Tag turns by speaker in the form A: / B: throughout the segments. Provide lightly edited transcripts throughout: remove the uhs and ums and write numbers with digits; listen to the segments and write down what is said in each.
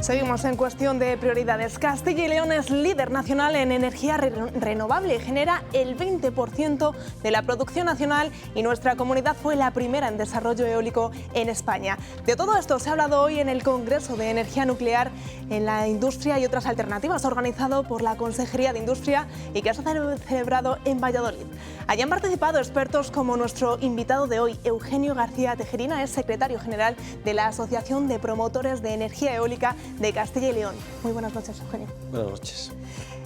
A: Seguimos en cuestión de prioridades. Castilla y León es líder nacional en energía renovable, genera el 20% de la producción nacional y nuestra comunidad fue la primera en desarrollo eólico en España. De todo esto se ha hablado hoy en el Congreso de Energía Nuclear en la Industria y otras alternativas, organizado por la Consejería de Industria y que se ha celebrado en Valladolid. Allí han participado expertos como nuestro invitado de hoy, Eugenio García Tejerina, es secretario general de la Asociación de Promotores de Energía Eólica de Castilla y León. Muy buenas noches, Eugenio.
B: Buenas noches.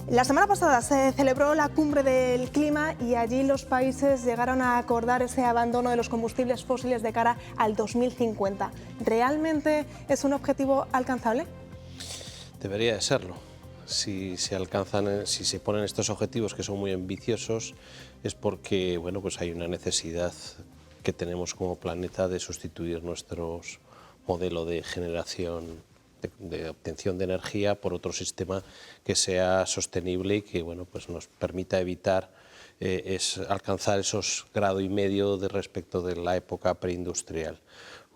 A: La semana pasada se celebró la Cumbre del Clima y allí los países llegaron a acordar ese abandono de los combustibles fósiles de cara al 2050. ¿Realmente es un objetivo alcanzable?
B: Debería de serlo. Si se ponen estos objetivos que son muy ambiciosos, es porque pues hay una necesidad que tenemos como planeta de sustituir nuestro modelo de generación, de obtención de energía por otro sistema que sea sostenible y que pues nos permita evitar alcanzar esos 1,5 grados de respecto de la época preindustrial.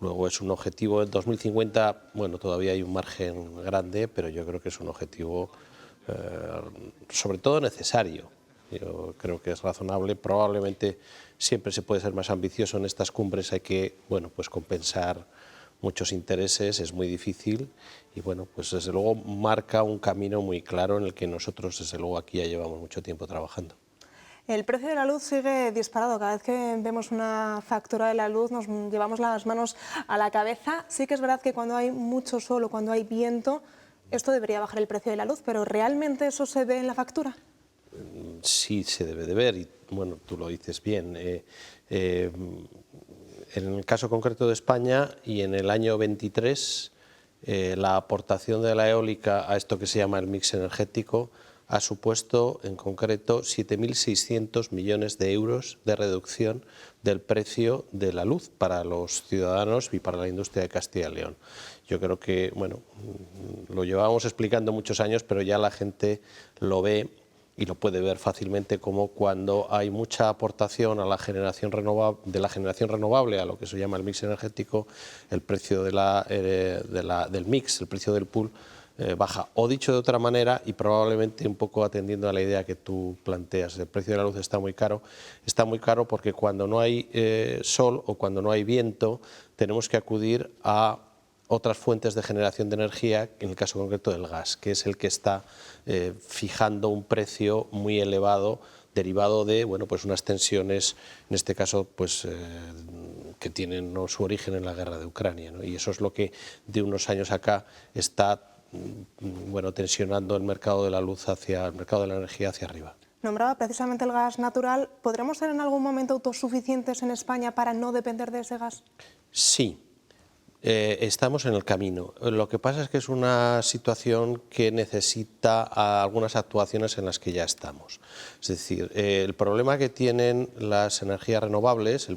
B: Luego es un objetivo en 2050, todavía hay un margen grande, pero yo creo que es un objetivo sobre todo necesario. Yo creo que es razonable, probablemente siempre se puede ser más ambicioso en estas cumbres, hay que compensar muchos intereses, es muy difícil y desde luego marca un camino muy claro en el que nosotros desde luego aquí ya llevamos mucho tiempo trabajando.
A: El precio de la luz sigue disparado. Cada vez que vemos una factura de la luz nos llevamos las manos a la cabeza. Sí que es verdad que cuando hay mucho sol o cuando hay viento, esto debería bajar el precio de la luz, pero ¿realmente eso se ve en la factura?
B: Sí, se debe de ver y tú lo dices bien. En el caso concreto de España y en el año 23, la aportación de la eólica a esto que se llama el mix energético ha supuesto en concreto 7.600 millones de euros de reducción del precio de la luz para los ciudadanos y para la industria de Castilla y León. Yo creo que lo llevábamos explicando muchos años, pero ya la gente lo ve y lo puede ver fácilmente, como cuando hay mucha aportación a la generación renovable, a lo que se llama el mix energético, el precio del mix, el precio del pool, baja. O dicho de otra manera, y probablemente un poco atendiendo a la idea que tú planteas, el precio de la luz está muy caro porque cuando no hay sol o cuando no hay viento tenemos que acudir a otras fuentes de generación de energía, en el caso concreto del gas, que es el que está fijando un precio muy elevado derivado de unas tensiones, en este caso que tienen su origen en la guerra de Ucrania, ¿no? Y eso es lo que de unos años acá está tensionando el mercado de la luz el mercado de la energía hacia arriba.
A: Nombraba precisamente el gas natural. ¿Podremos ser en algún momento autosuficientes en España para no depender de ese gas?
B: Sí. Estamos en el camino. Lo que pasa es que es una situación que necesita algunas actuaciones en las que ya estamos. Es decir, el problema que tienen las energías renovables, el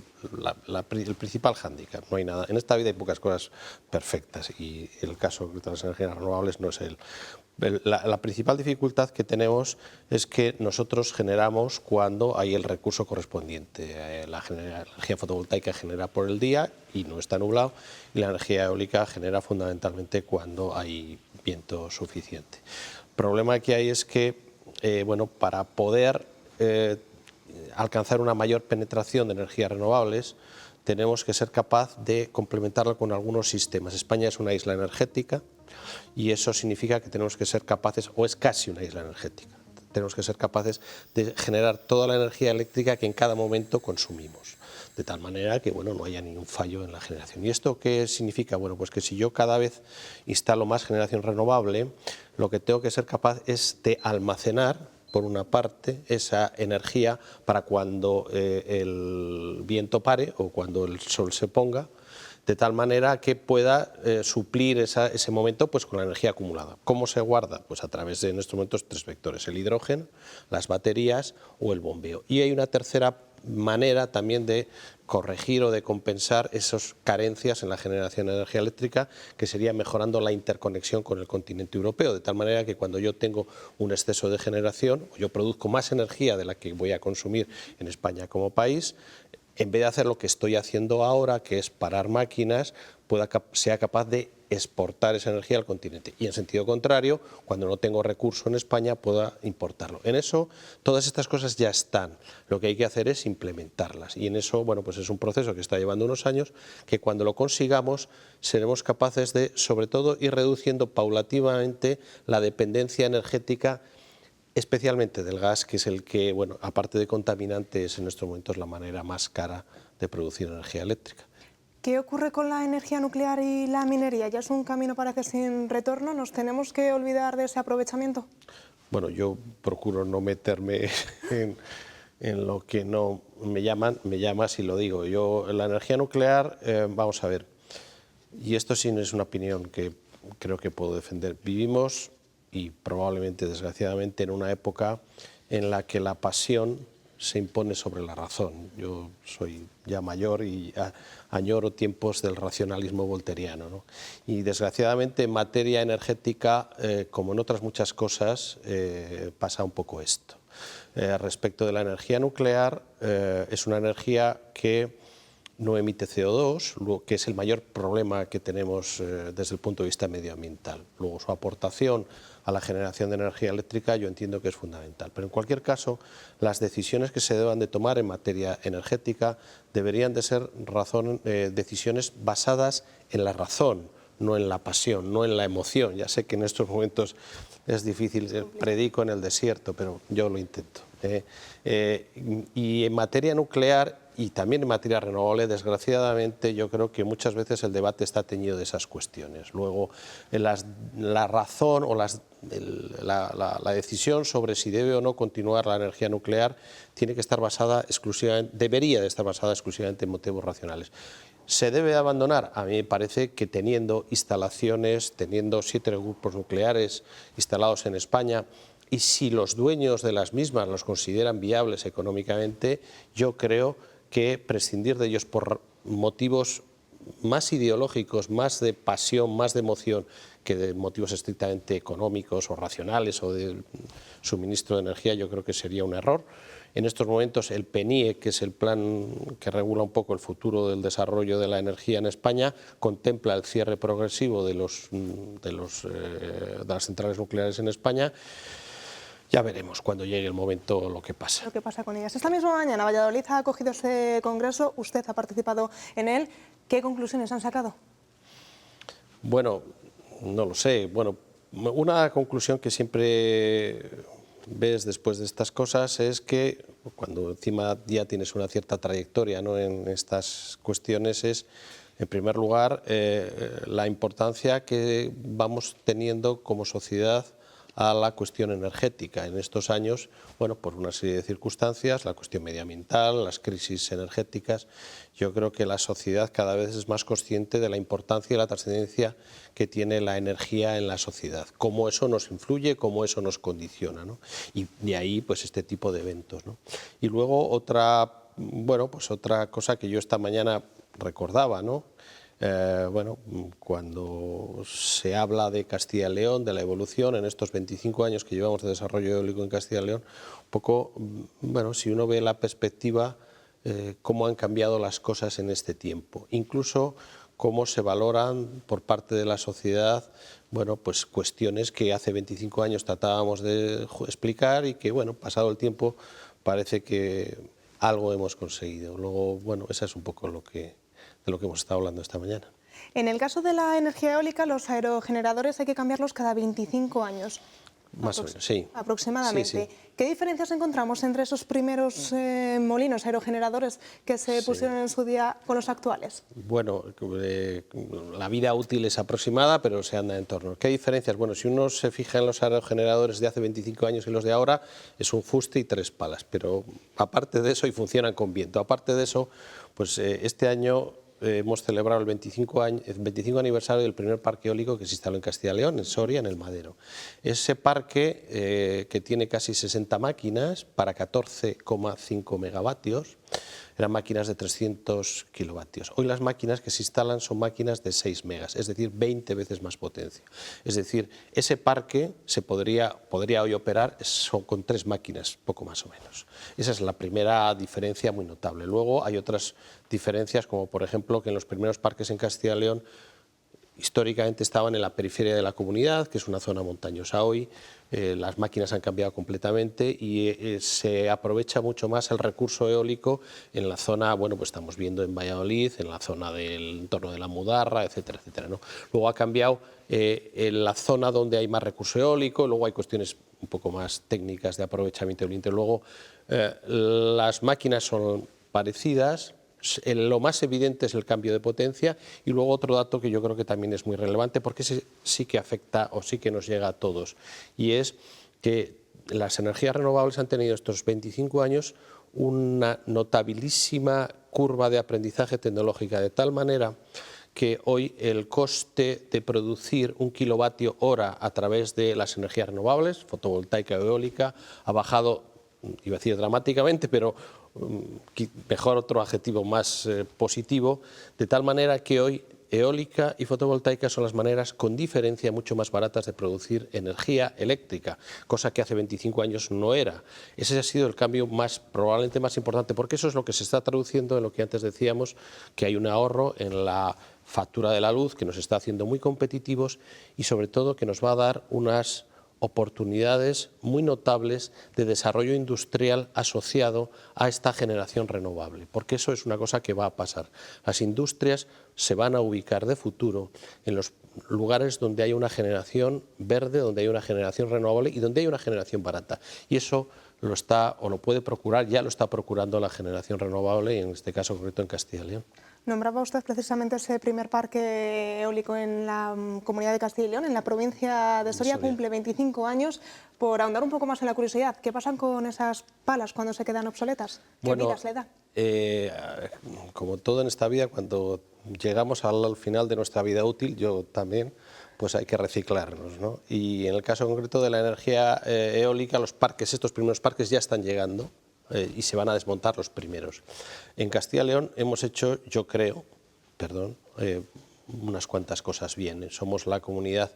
B: principal hándicap, no hay nada. En esta vida hay pocas cosas perfectas y el caso de las energías renovables no es el. La principal dificultad que tenemos es que nosotros generamos cuando hay el recurso correspondiente. La energía fotovoltaica genera por el día y no está nublado, y la energía eólica genera fundamentalmente cuando hay viento suficiente. El problema que hay es que para poder alcanzar una mayor penetración de energías renovables tenemos que ser capaz de complementarlo con algunos sistemas. España es una isla energética y eso significa que tenemos que ser capaces, o es casi una isla energética, tenemos que ser capaces de generar toda la energía eléctrica que en cada momento consumimos, de tal manera que no haya ningún fallo en la generación. ¿Y esto qué significa? Pues que si yo cada vez instalo más generación renovable, lo que tengo que ser capaz es de almacenar, por una parte, esa energía para cuando el viento pare o cuando el sol se ponga, de tal manera que pueda suplir ese momento con la energía acumulada. ¿Cómo se guarda? Pues a través de, en estos momentos, 3 vectores: el hidrógeno, las baterías o el bombeo. Y hay una tercera manera también de corregir o de compensar esas carencias en la generación de energía eléctrica, que sería mejorando la interconexión con el continente europeo, de tal manera que cuando yo tengo un exceso de generación, yo produzco más energía de la que voy a consumir en España como país, en vez de hacer lo que estoy haciendo ahora, que es parar máquinas, sea capaz de exportar esa energía al continente. Y en sentido contrario, cuando no tengo recurso en España, pueda importarlo. En eso, todas estas cosas ya están. Lo que hay que hacer es implementarlas. Y en eso, bueno, pues es un proceso que está llevando unos años, que cuando lo consigamos, seremos capaces de, sobre todo, ir reduciendo paulativamente la dependencia energética, especialmente del gas, que es el que, bueno, aparte de contaminante, es en estos momentos la manera más cara de producir energía eléctrica.
A: ¿Qué ocurre con la energía nuclear y la minería? ¿Ya es un camino para que sin retorno? ¿Nos tenemos que olvidar de ese aprovechamiento?
B: Bueno, yo procuro no meterme en lo que no me llama si lo digo. Yo, la energía nuclear, vamos a ver, y esto sí no es una opinión que creo que puedo defender. Vivimos, y probablemente desgraciadamente, en una época en la que la pasión se impone sobre la razón. Yo soy ya mayor y añoro tiempos del racionalismo volteriano, ¿no? Y desgraciadamente en materia energética, como en otras muchas cosas, pasa un poco esto. Respecto de la energía nuclear, es una energía que no emite CO2, que es el mayor problema que tenemos desde el punto de vista medioambiental. Luego, su aportación a la generación de energía eléctrica yo entiendo que es fundamental. Pero en cualquier caso, las decisiones que se deban de tomar en materia energética deberían de ser decisiones basadas en la razón, no en la pasión, no en la emoción. Ya sé que en estos momentos es difícil, predico en el desierto, pero yo lo intento. Y en materia nuclear y también en materia renovable, desgraciadamente, yo creo que muchas veces el debate está teñido de esas cuestiones. Luego, la razón o la decisión sobre si debe o no continuar la energía nuclear tiene que estar basada exclusivamente, debería de estar basada exclusivamente en motivos racionales. ¿Se debe abandonar? A mí me parece que teniendo instalaciones, teniendo 7 grupos nucleares instalados en España, y si los dueños de las mismas los consideran viables económicamente, yo creo que prescindir de ellos por motivos más ideológicos, más de pasión, más de emoción, que de motivos estrictamente económicos o racionales o de suministro de energía, yo creo que sería un error. En estos momentos el PNIE, que es el plan que regula un poco el futuro del desarrollo de la energía en España, contempla el cierre progresivo de las centrales nucleares en España. Ya veremos cuando llegue el momento lo que pasa.
A: Lo que pasa con ellas. Esta misma mañana Valladolid ha acogido ese congreso, usted ha participado en él. ¿Qué conclusiones han sacado?
B: Bueno, no lo sé. Bueno, una conclusión que siempre ves después de estas cosas es que cuando encima ya tienes una cierta trayectoria, ¿no?, en estas cuestiones, es, en primer lugar, la importancia que vamos teniendo como sociedad a la cuestión energética. En estos años, bueno, por una serie de circunstancias, la cuestión medioambiental, las crisis energéticas, yo creo que la sociedad cada vez es más consciente de la importancia y la trascendencia que tiene la energía en la sociedad, cómo eso nos influye, cómo eso nos condiciona, ¿no? Y de ahí, pues, este tipo de eventos, ¿no? Y luego otra cosa que yo esta mañana recordaba, ¿no? Bueno, cuando se habla de Castilla y León, de la evolución en estos 25 años que llevamos de desarrollo eólico en Castilla y León, un poco, bueno, si uno ve la perspectiva, cómo han cambiado las cosas en este tiempo, incluso cómo se valoran por parte de la sociedad, bueno, pues cuestiones que hace 25 años tratábamos de explicar y que, bueno, pasado el tiempo parece que algo hemos conseguido. Luego, bueno, esa es un poco de lo que hemos estado hablando esta mañana.
A: En el caso de la energía eólica, los aerogeneradores hay que cambiarlos cada 25 años.
B: Más o menos, sí.
A: Aproximadamente.
B: Sí, sí.
A: ¿Qué diferencias encontramos entre esos primeros molinos aerogeneradores que se pusieron en su día con los actuales?
B: Bueno, la vida útil es aproximada, pero se anda en torno. ¿Qué diferencias? Bueno, si uno se fija en los aerogeneradores de hace 25 años y los de ahora, es un fuste y 3 palas. Pero aparte de eso, y funcionan con viento. Aparte de eso, pues este año hemos celebrado el 25 aniversario del primer parque eólico que se instaló en Castilla y León, en Soria, en el Madero. Ese parque, que tiene casi 60 máquinas para 14,5 megavatios, eran máquinas de 300 kilovatios. Hoy las máquinas que se instalan son máquinas de 6 megas, es decir, 20 veces más potencia. Es decir, ese parque se podría hoy operar con 3 máquinas, poco más o menos. Esa es la primera diferencia muy notable. Luego hay otras diferencias, como por ejemplo que en los primeros parques en Castilla y León históricamente estaban en la periferia de la comunidad, que es una zona montañosa hoy. Las máquinas han cambiado completamente y se aprovecha mucho más el recurso eólico en la zona, bueno, pues estamos viendo en Valladolid, en la zona del entorno de la Mudarra, etcétera, etcétera, ¿no? Luego ha cambiado en la zona donde hay más recurso eólico, luego hay cuestiones un poco más técnicas de aprovechamiento eólico. Luego las máquinas son parecidas. Lo más evidente es el cambio de potencia y luego otro dato que yo creo que también es muy relevante porque ese sí que afecta o sí que nos llega a todos, y es que las energías renovables han tenido estos 25 años una notabilísima curva de aprendizaje tecnológica, de tal manera que hoy el coste de producir 1 kilovatio hora a través de las energías renovables, fotovoltaica o eólica, ha bajado, iba a decir dramáticamente, pero mejor otro adjetivo más positivo, de tal manera que hoy eólica y fotovoltaica son las maneras con diferencia mucho más baratas de producir energía eléctrica, cosa que hace 25 años no era. Ese ha sido el cambio probablemente más importante, porque eso es lo que se está traduciendo en lo que antes decíamos, que hay un ahorro en la factura de la luz que nos está haciendo muy competitivos y sobre todo que nos va a dar unas oportunidades muy notables de desarrollo industrial asociado a esta generación renovable, porque eso es una cosa que va a pasar. Las industrias se van a ubicar de futuro en los lugares donde hay una generación verde, donde hay una generación renovable y donde hay una generación barata. Y eso lo está o lo puede procurar, ya lo está procurando la generación renovable, y en este caso concreto en Castilla y León.
A: Nombraba usted precisamente ese primer parque eólico en la comunidad de Castilla y León, en la provincia de Soria, cumple 25 años. Por ahondar un poco más en la curiosidad, ¿qué pasan con esas palas cuando se quedan obsoletas? ¿Qué vidas le da?
B: Como todo en esta vida, cuando llegamos al final de nuestra vida útil, yo también, pues hay que reciclarnos, ¿no? Y en el caso concreto de la energía eólica, los parques, estos primeros parques ya están llegando. Y se van a desmontar los primeros. En Castilla y León hemos hecho, yo creo, unas cuantas cosas bien. Somos la comunidad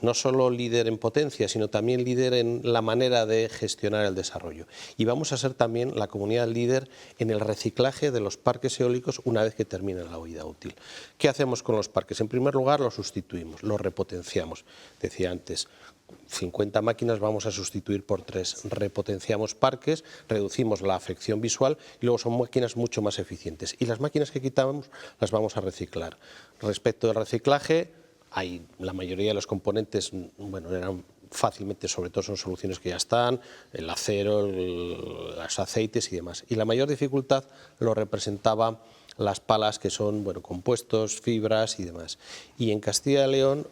B: no solo líder en potencia, sino también líder en la manera de gestionar el desarrollo. Y vamos a ser también la comunidad líder en el reciclaje de los parques eólicos una vez que terminen la vida útil. ¿Qué hacemos con los parques? En primer lugar, los sustituimos, los repotenciamos. Decía antes, 50 máquinas vamos a sustituir por 3. Repotenciamos parques, reducimos la afección visual y luego son máquinas mucho más eficientes. Y las máquinas que quitamos las vamos a reciclar. Respecto del reciclaje, la mayoría de los componentes, bueno, eran fácilmente, sobre todo son soluciones que ya están, el acero, los aceites y demás. Y la mayor dificultad lo representaba las palas, que son, bueno, compuestos, fibras y demás. Y en Castilla y León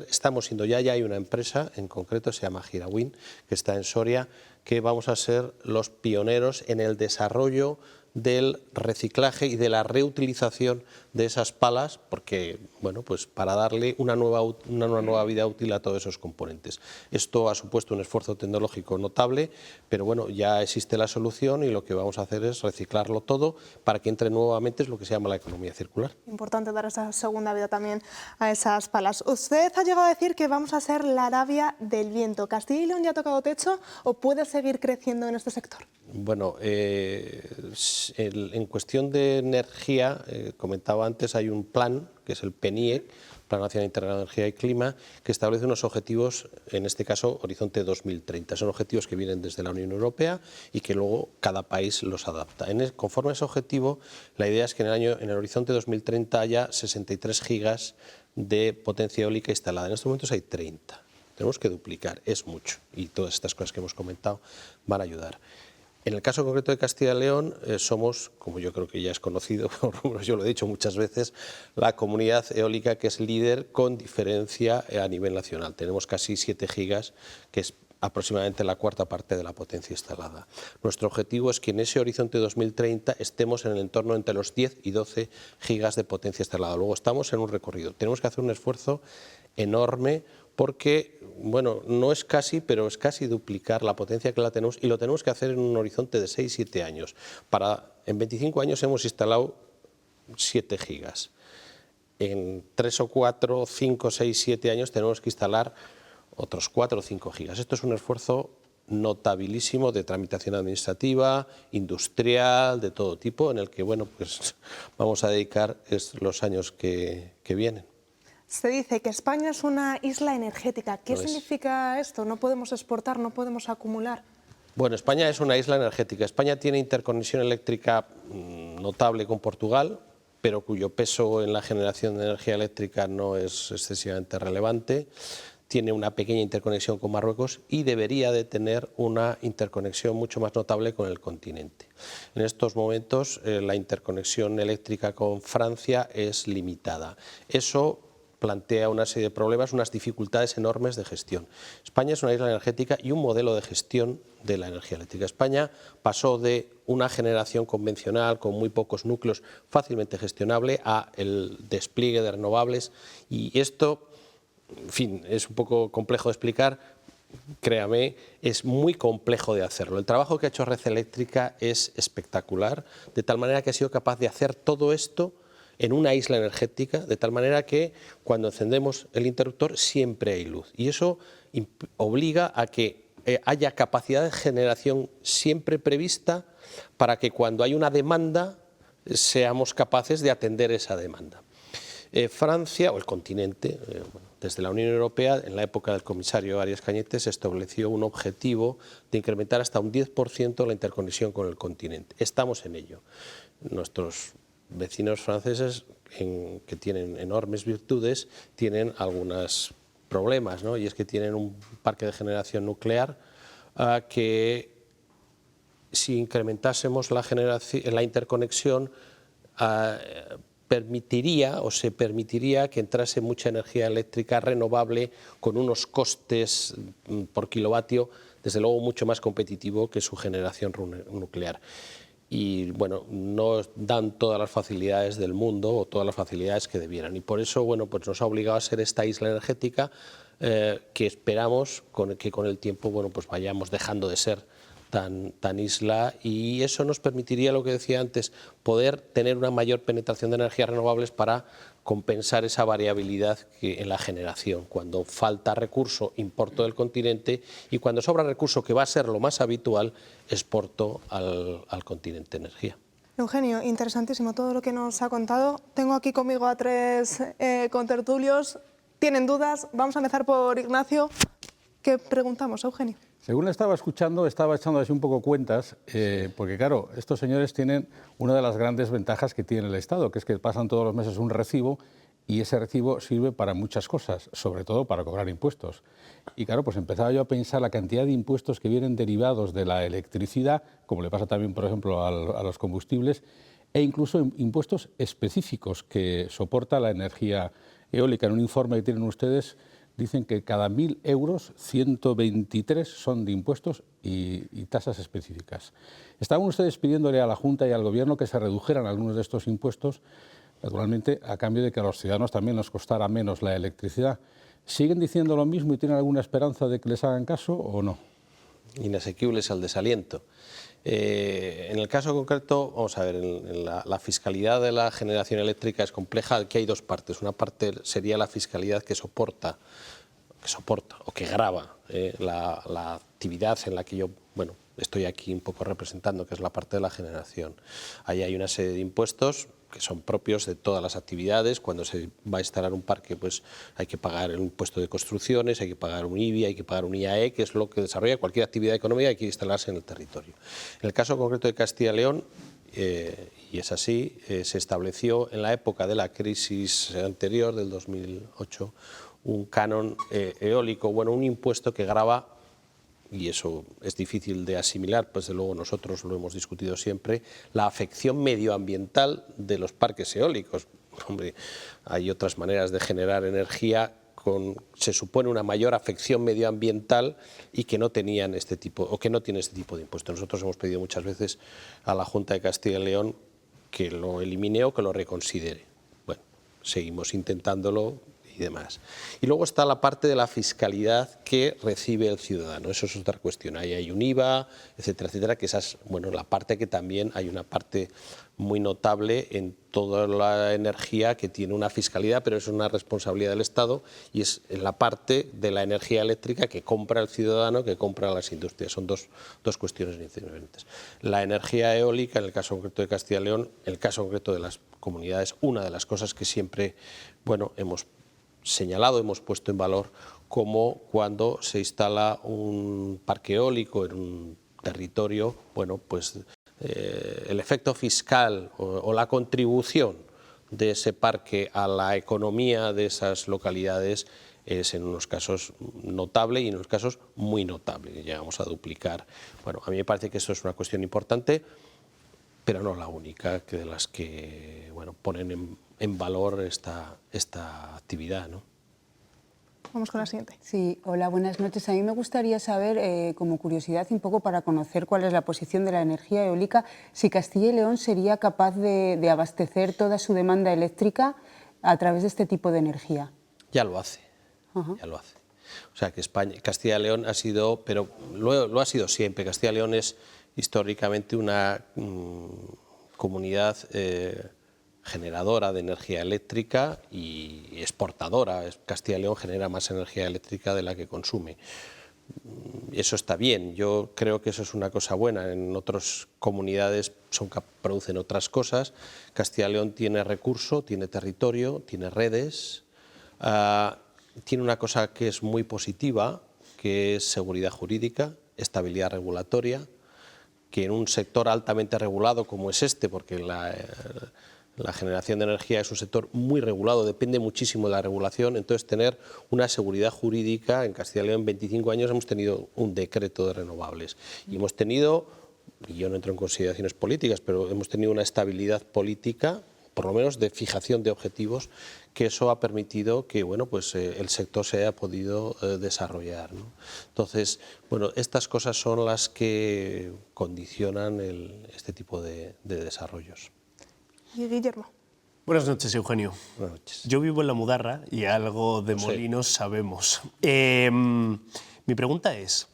B: estamos siendo, ya hay una empresa, en concreto se llama Girawin, que está en Soria, que vamos a ser los pioneros en el desarrollo del reciclaje y de la reutilización de esas palas, porque, bueno, pues para darle una nueva vida útil a todos esos componentes. Esto ha supuesto un esfuerzo tecnológico notable, pero bueno, ya existe la solución y lo que vamos a hacer es reciclarlo todo para que entre nuevamente, es lo que se llama la economía circular.
A: Importante dar esa segunda vida también a esas palas. Usted ha llegado a decir que vamos a ser la Arabia del viento. ¿Castilla y León ya ha tocado techo o puede seguir creciendo en este sector?
B: Bueno, en cuestión de energía, comentaba antes, hay un plan, que es el PNIEC, Plan Nacional Integrado de Energía y Clima, que establece unos objetivos, en este caso Horizonte 2030. Son objetivos que vienen desde la Unión Europea y que luego cada país los adapta. Conforme a ese objetivo, la idea es que en el Horizonte 2030 haya 63 gigas de potencia eólica instalada. En estos momentos hay 30. Tenemos que duplicar, es mucho, y todas estas cosas que hemos comentado van a ayudar. En el caso concreto de Castilla y León, somos, como yo creo que ya es conocido, yo lo he dicho muchas veces, la comunidad eólica que es líder con diferencia a nivel nacional. Tenemos casi 7 gigas, que es aproximadamente la cuarta parte de la potencia instalada. Nuestro objetivo es que en ese horizonte 2030 estemos en el entorno entre los 10 y 12 gigas de potencia instalada. Luego estamos en un recorrido. Tenemos que hacer un esfuerzo enorme porque, bueno, no es casi, pero es casi duplicar la potencia que la tenemos, y lo tenemos que hacer en un horizonte de 6-7 años. En 25 años hemos instalado 7 gigas. En 3 o 4, 5, 6, 7 años tenemos que instalar otros 4 o 5 gigas. Esto es un esfuerzo notabilísimo de tramitación administrativa, industrial, de todo tipo, en el que, bueno, pues vamos a dedicar los años que vienen.
A: Se dice que España es una isla energética. ¿Qué significa esto? ¿No podemos exportar, no podemos acumular?
B: Bueno, España es una isla energética. España tiene interconexión eléctrica notable con Portugal, pero cuyo peso en la generación de energía eléctrica no es excesivamente relevante. Tiene una pequeña interconexión con Marruecos y debería de tener una interconexión mucho más notable con el continente. En estos momentos la interconexión eléctrica con Francia es limitada. Eso plantea una serie de problemas, unas dificultades enormes de gestión. España es una isla energética y un modelo de gestión de la energía eléctrica. España pasó de una generación convencional con muy pocos núcleos fácilmente gestionable a el despliegue de renovables, y esto, en fin, es un poco complejo de explicar. Créame, es muy complejo de hacerlo. El trabajo que ha hecho Red Eléctrica es espectacular, de tal manera que ha sido capaz de hacer todo esto en una isla energética, de tal manera que cuando encendemos el interruptor siempre hay luz. Y eso obliga a que haya capacidad de generación siempre prevista para que cuando hay una demanda seamos capaces de atender esa demanda. Francia, o el continente, desde la Unión Europea, en la época del comisario Arias Cañete, se estableció un objetivo de incrementar hasta un 10% la interconexión con el continente. Estamos en ello. Nuestros vecinos franceses, que tienen enormes virtudes, tienen algunos problemas, ¿no? Y es que tienen un parque de generación nuclear que, si incrementásemos la interconexión, se permitiría que entrase mucha energía eléctrica renovable con unos costes por kilovatio, desde luego, mucho más competitivo que su generación nuclear. Y bueno, no dan todas las facilidades del mundo o todas las facilidades que debieran. Y por eso, bueno, pues nos ha obligado a ser esta isla energética que esperamos que con el tiempo, bueno, pues vayamos dejando de ser tan isla, y eso nos permitiría, lo que decía antes, poder tener una mayor penetración de energías renovables para compensar esa variabilidad en la generación. Cuando falta recurso, importo del continente, y cuando sobra recurso, que va a ser lo más habitual, exporto al continente energía.
A: Eugenio, interesantísimo todo lo que nos ha contado. Tengo aquí conmigo a 3 contertulios. ¿Tienen dudas? Vamos a empezar por Ignacio. ¿Qué preguntamos, Eugenio?
C: Según le estaba escuchando, estaba echando así un poco cuentas, porque claro, estos señores tienen una de las grandes ventajas que tiene el Estado, que es que pasan todos los meses un recibo, y ese recibo sirve para muchas cosas, sobre todo para cobrar impuestos. Y claro, pues empezaba yo a pensar la cantidad de impuestos que vienen derivados de la electricidad, como le pasa también, por ejemplo, a los combustibles, e incluso impuestos específicos que soporta la energía eólica. En un informe que tienen ustedes, dicen que cada 1.000 euros, 123 son de impuestos y tasas específicas. Estaban ustedes pidiéndole a la Junta y al Gobierno que se redujeran algunos de estos impuestos, naturalmente a cambio de que a los ciudadanos también nos costara menos la electricidad. ¿Siguen diciendo lo mismo y tienen alguna esperanza de que les hagan caso o no?
B: Inasequibles al desaliento. En el caso concreto, vamos a ver, la fiscalidad de la generación eléctrica es compleja. Aquí hay 2 partes. Una parte sería la fiscalidad que soporta o que grava la actividad en la que yo, bueno, estoy aquí un poco representando, que es la parte de la generación. Ahí hay una serie de impuestos que son propios de todas las actividades. Cuando se va a instalar un parque, pues hay que pagar el impuesto de construcciones, hay que pagar un IBI, hay que pagar un IAE, que es lo que desarrolla cualquier actividad económica que quiere instalarse en el territorio. En el caso concreto de Castilla y León, y es así, se estableció en la época de la crisis anterior, del 2008, un canon eólico, bueno, un impuesto que grava, y eso es difícil de asimilar, pues de luego nosotros lo hemos discutido siempre, la afección medioambiental de los parques eólicos. Hombre, hay otras maneras de generar energía se supone una mayor afección medioambiental y que no tenían este tipo, o que no tienen este tipo de impuestos. Nosotros hemos pedido muchas veces a la Junta de Castilla y León que lo elimine o que lo reconsidere. Bueno, seguimos intentándolo y demás. Y luego está la parte de la fiscalidad que recibe el ciudadano. Eso es otra cuestión. Ahí hay un IVA, etcétera, etcétera, que esa es, bueno, la parte que también hay una parte muy notable en toda la energía que tiene una fiscalidad, pero es una responsabilidad del Estado y es en la parte de la energía eléctrica que compra el ciudadano, que compra las industrias. Son dos cuestiones diferentes. La energía eólica, en el caso concreto de Castilla y León, en el caso concreto de las comunidades, una de las cosas que siempre, bueno, hemos señalado, hemos puesto en valor, como cuando se instala un parque eólico en un territorio, bueno, pues el efecto fiscal o la contribución de ese parque a la economía de esas localidades es en unos casos notable y en unos casos muy notable. Llegamos a duplicar. Bueno, a mí me parece que eso es una cuestión importante, pero no la única que de las que, bueno, ponen en valor esta actividad, ¿no?
A: Vamos con la siguiente.
D: Sí, hola, buenas noches. A mí me gustaría saber, como curiosidad, un poco para conocer cuál es la posición de la energía eólica, si Castilla y León sería capaz de abastecer toda su demanda eléctrica a través de este tipo de energía.
B: Ya lo hace, ya lo hace. O sea que Castilla y León ha sido, pero lo ha sido siempre. Castilla y León es históricamente una comunidad generadora de energía eléctrica y exportadora. Castilla y León genera más energía eléctrica de la que consume. Eso está bien, yo creo que eso es una cosa buena. En otras comunidades producen otras cosas. Castilla y León tiene recurso, tiene territorio, tiene redes, tiene una cosa que es muy positiva, que es seguridad jurídica, estabilidad regulatoria, que en un sector altamente regulado como es este, porque la generación de energía es un sector muy regulado, depende muchísimo de la regulación, entonces tener una seguridad jurídica. En Castilla y León en 25 años hemos tenido un decreto de renovables y hemos tenido, y yo no entro en consideraciones políticas, pero hemos tenido una estabilidad política, por lo menos de fijación de objetivos, que eso ha permitido que, bueno, pues el sector se haya podido desarrollar, ¿no? Entonces, bueno, estas cosas son las que condicionan este tipo de desarrollos.
A: Y Guillermo.
E: Buenas noches, Eugenio.
B: Buenas noches.
E: Yo vivo en La Mudarra y algo de molinos sabemos. Mi pregunta es,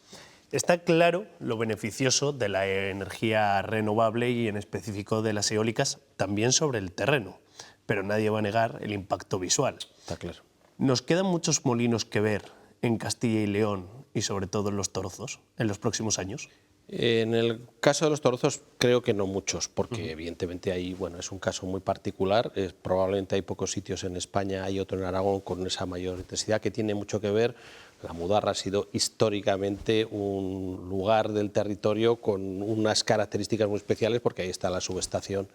E: está claro lo beneficioso de la energía renovable y en específico de las eólicas también sobre el terreno, pero nadie va a negar el impacto visual.
B: Está claro.
E: ¿Nos quedan muchos molinos que ver en Castilla y León y sobre todo en Los Torozos en los próximos años?
B: En el caso de Los Torozos creo que no muchos, porque evidentemente ahí, bueno, es un caso muy particular. Probablemente hay pocos sitios en España, hay otro en Aragón con esa mayor intensidad, que tiene mucho que ver. La Mudarra ha sido históricamente un lugar del territorio con unas características muy especiales, porque ahí está la subestación,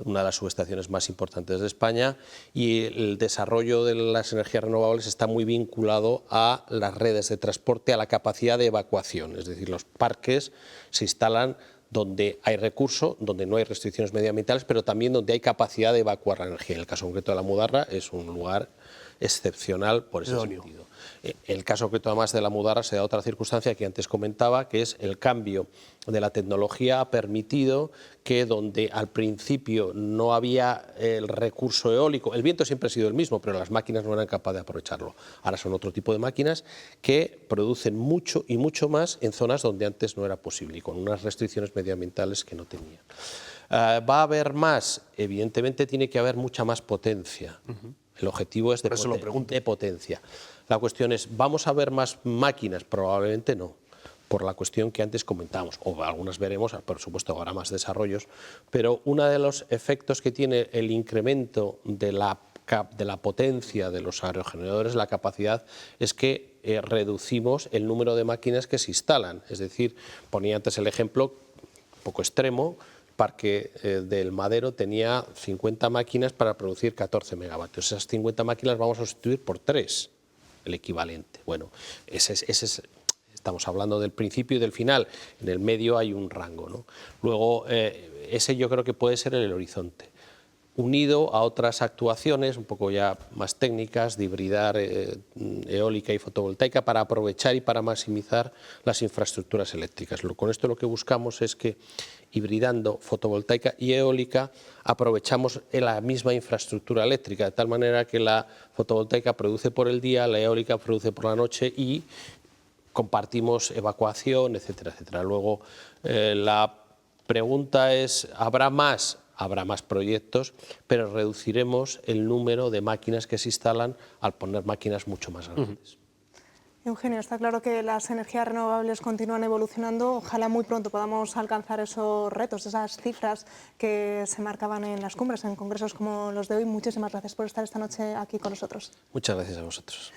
B: una de las subestaciones más importantes de España, y el desarrollo de las energías renovables está muy vinculado a las redes de transporte, a la capacidad de evacuación. Es decir, los parques se instalan donde hay recurso, donde no hay restricciones medioambientales, pero también donde hay capacidad de evacuar la energía. En el caso concreto de la Mudarra es un lugar excepcional por ese sentido. El caso concreto además de la Mudarra se da otra circunstancia que antes comentaba, que es el cambio de la tecnología ha permitido que donde al principio no había el recurso eólico, el viento siempre ha sido el mismo, pero las máquinas no eran capaces de aprovecharlo. Ahora son otro tipo de máquinas que producen mucho y mucho más en zonas donde antes no era posible y con unas restricciones medioambientales que no tenían. ¿Va a haber más? Evidentemente tiene que haber mucha más potencia. El objetivo es de potencia. La cuestión es, ¿vamos a ver más máquinas? Probablemente no, por la cuestión que antes comentábamos, o algunas veremos, por supuesto habrá más desarrollos, pero uno de los efectos que tiene el incremento de la potencia de los aerogeneradores, la capacidad, es que reducimos el número de máquinas que se instalan. Es decir, ponía antes el ejemplo, un poco extremo, Parque del Madero tenía 50 máquinas para producir 14 megavatios. Esas 50 máquinas vamos a sustituir por 3, el equivalente. Bueno, estamos hablando del principio y del final. En el medio hay un rango, ¿no? Luego, ese yo creo que puede ser el horizonte. unido a otras actuaciones un poco ya más técnicas de hibridar eólica y fotovoltaica para aprovechar y para maximizar las infraestructuras eléctricas. Con esto lo que buscamos es que hibridando fotovoltaica y eólica aprovechamos la misma infraestructura eléctrica, de tal manera que la fotovoltaica produce por el día, la eólica produce por la noche y compartimos evacuación, etcétera, etcétera. Luego la pregunta es, ¿habrá más proyectos, pero reduciremos el número de máquinas que se instalan al poner máquinas mucho más grandes.
A: Eugenio, está claro que las energías renovables continúan evolucionando. Ojalá muy pronto podamos alcanzar esos retos, esas cifras que se marcaban en las cumbres, en congresos como los de hoy. Muchísimas gracias por estar esta noche aquí con nosotros.
B: Muchas gracias a vosotros.